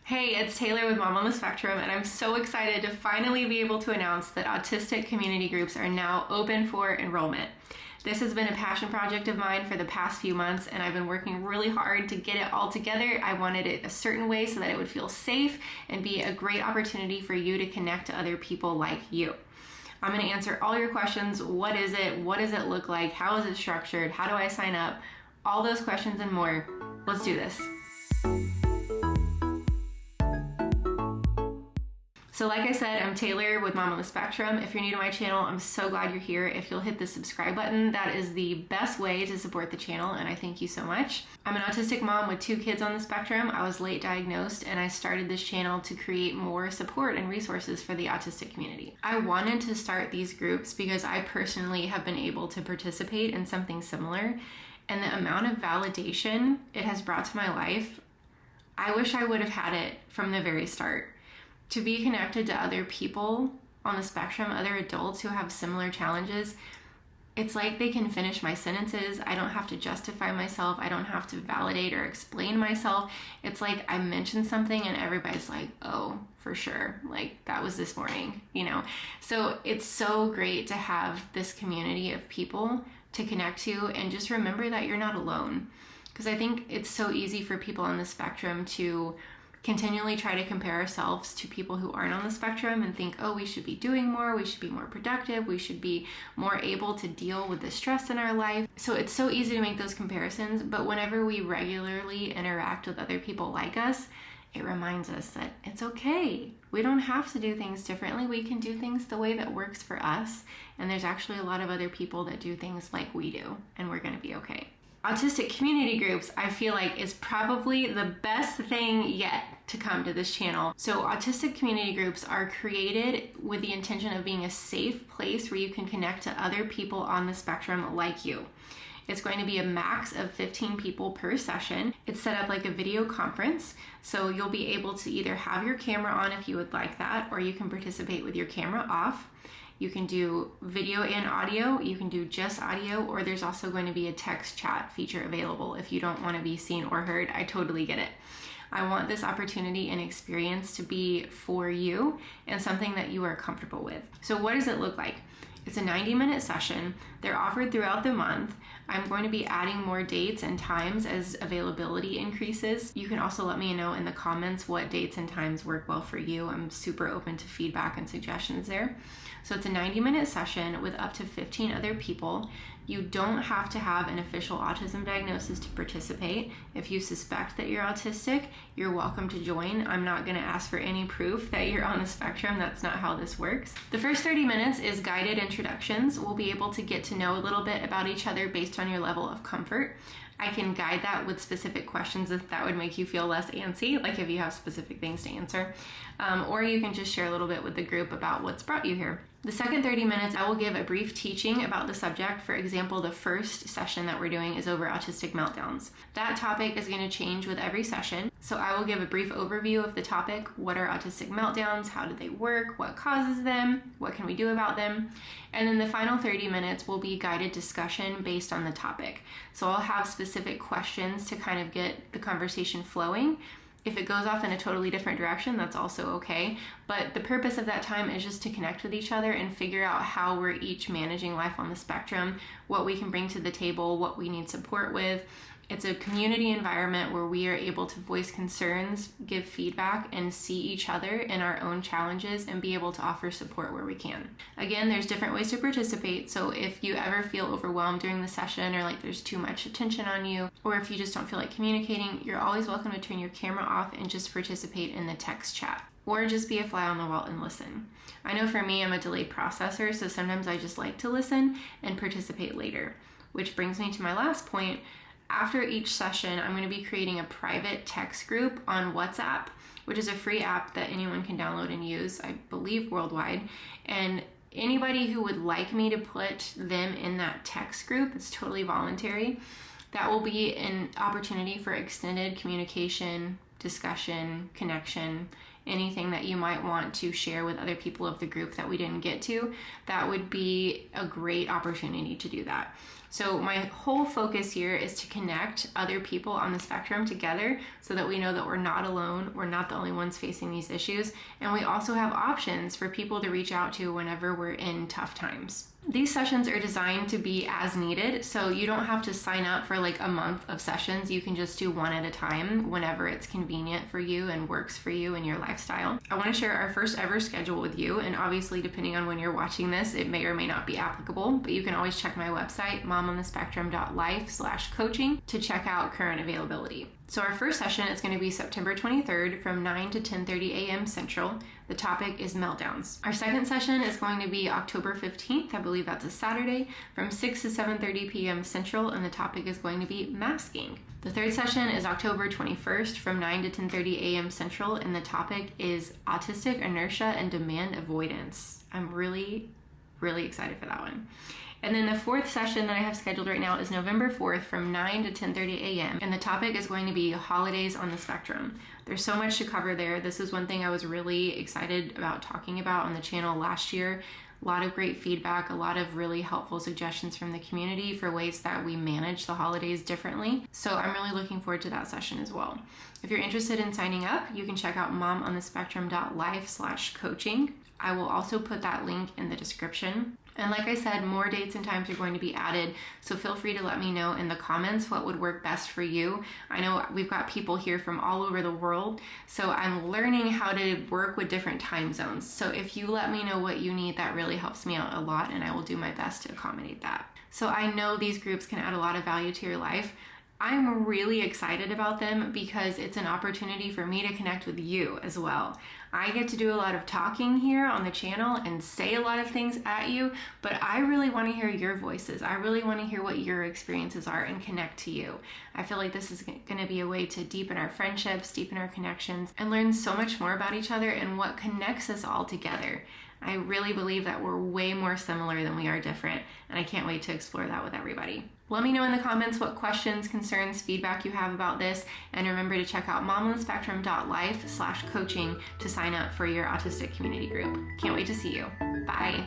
Hey, it's Taylor with Mom on the Spectrum, and I'm so excited to finally be able to announce that Autistic Community Groups are now open for enrollment. This has been a passion project of mine for the past few months, and I've been working really hard to get it all together. I wanted it a certain way so that it would feel safe and be a great opportunity for you to connect to other people like you. I'm going to answer all your questions. What is it? What does it look like? How is it structured? How do I sign up? All those questions and more. Let's do this. So like I said, I'm Taylor with Mom on the Spectrum. If you're new to my channel, I'm so glad you're here. If you'll hit the subscribe button, that is the best way to support the channel, and I thank you so much. I'm an autistic mom with 2 kids on the spectrum. I was late diagnosed, and I started this channel to create more support and resources for the autistic community. I wanted to start these groups because I personally have been able to participate in something similar, and the amount of validation it has brought to my life, I wish I would have had it from the very start. To be connected to other people on the spectrum, other adults who have similar challenges, it's like they can finish my sentences. I don't have to justify myself. I don't have to validate or explain myself. It's like I mentioned something and everybody's like, oh, for sure. Like that was this morning, you know? So it's so great to have this community of people to connect to, and just remember that you're not alone. Because I think it's so easy for people on the spectrum to continually try to compare ourselves to people who aren't on the spectrum and think, oh, we should be doing more, we should be more productive, we should be more able to deal with the stress in our life. So it's so easy to make those comparisons, but whenever we regularly interact with other people like us, it reminds us that it's okay. We don't have to do things differently. We can do things the way that works for us, and there's actually a lot of other people that do things like we do, and we're gonna be okay. Autistic Community Groups, I feel like, is probably the best thing yet to come to this channel. So Autistic Community Groups are created with the intention of being a safe place where you can connect to other people on the spectrum like you. It's going to be a max of 15 people per session. It's set up like a video conference, so you'll be able to either have your camera on if you would like that, or you can participate with your camera off. You can do video and audio, you can do just audio, or there's also going to be a text chat feature available if you don't want to be seen or heard. I totally get it. I want this opportunity and experience to be for you and something that you are comfortable with. So what does it look like? It's a 90-minute session. They're offered throughout the month. I'm going to be adding more dates and times as availability increases. You can also let me know in the comments what dates and times work well for you. I'm super open to feedback and suggestions there. So it's a 90-minute session with up to 15 other people. You don't have to have an official autism diagnosis to participate. If you suspect that you're autistic, you're welcome to join. I'm not gonna ask for any proof that you're on the spectrum. That's not how this works. The first 30 minutes is guided introductions. We'll be able to get to know a little bit about each other based on your level of comfort. I can guide that with specific questions if that would make you feel less antsy, like if you have specific things to answer. Or you can just share a little bit with the group about what's brought you here. The second 30 minutes, I will give a brief teaching about the subject. For example, the first session that we're doing is over autistic meltdowns. That topic is going to change with every session. So I will give a brief overview of the topic. What are autistic meltdowns? How do they work? What causes them? What can we do about them? And then the final 30 minutes will be guided discussion based on the topic. So I'll have specific questions to kind of get the conversation flowing. If it goes off in a totally different direction, that's also okay. But the purpose of that time is just to connect with each other and figure out how we're each managing life on the spectrum, what we can bring to the table, what we need support with. It's a community environment where we are able to voice concerns, give feedback, and see each other in our own challenges and be able to offer support where we can. Again, there's different ways to participate, so if you ever feel overwhelmed during the session or like there's too much attention on you, or if you just don't feel like communicating, you're always welcome to turn your camera off and just participate in the text chat, or just be a fly on the wall and listen. I know for me, I'm a delayed processor, so sometimes I just like to listen and participate later, which brings me to my last point. After each session, I'm going to be creating a private text group on WhatsApp, which is a free app that anyone can download and use, I believe worldwide. And anybody who would like me to put them in that text group, it's totally voluntary. That will be an opportunity for extended communication, discussion, connection, anything that you might want to share with other people of the group that we didn't get to. That would be a great opportunity to do that. So my whole focus here is to connect other people on the spectrum together so that we know that we're not alone, we're not the only ones facing these issues, and we also have options for people to reach out to whenever we're in tough times. These sessions are designed to be as needed, so you don't have to sign up for like a month of sessions. You can just do one at a time whenever it's convenient for you and works for you and your lifestyle. I want to share our first ever schedule with you, and obviously depending on when you're watching this, it may or may not be applicable, but you can always check my website, momonthespectrum.life/coaching, to check out current availability. So our first session is going to be September 23rd from 9 to 10:30 a.m. Central. The topic is Meltdowns. Our second session is going to be October 15th, I believe that's a Saturday, from 6 to 7:30 p.m. Central, and the topic is going to be masking. The third session is October 21st from 9 to 10:30 a.m. Central, and the topic is Autistic Inertia and Demand Avoidance. I'm really excited for that one. And then the fourth session that I have scheduled right now is November 4th from 9 to 10:30 a.m. And the topic is going to be holidays on the spectrum. There's so much to cover there. This is one thing I was really excited about talking about on the channel last year. A lot of great feedback, a lot of really helpful suggestions from the community for ways that we manage the holidays differently. So I'm really looking forward to that session as well. If you're interested in signing up, you can check out momonthespectrum.life/coaching. I will also put that link in the description. And like I said, more dates and times are going to be added, so feel free to let me know in the comments what would work best for you. I know we've got people here from all over the world, so I'm learning how to work with different time zones. So if you let me know what you need, that really helps me out a lot, and I will do my best to accommodate that. So I know these groups can add a lot of value to your life. I'm really excited about them because it's an opportunity for me to connect with you as well. I get to do a lot of talking here on the channel and say a lot of things at you, but I really want to hear your voices. I really want to hear what your experiences are and connect to you. I feel like this is going to be a way to deepen our friendships, deepen our connections, and learn so much more about each other and what connects us all together. I really believe that we're way more similar than we are different, and I can't wait to explore that with everybody. Let me know in the comments what questions, concerns, feedback you have about this, and remember to check out momonthespectrum.life/coaching to sign up for your autistic community group. Can't wait to see you. Bye.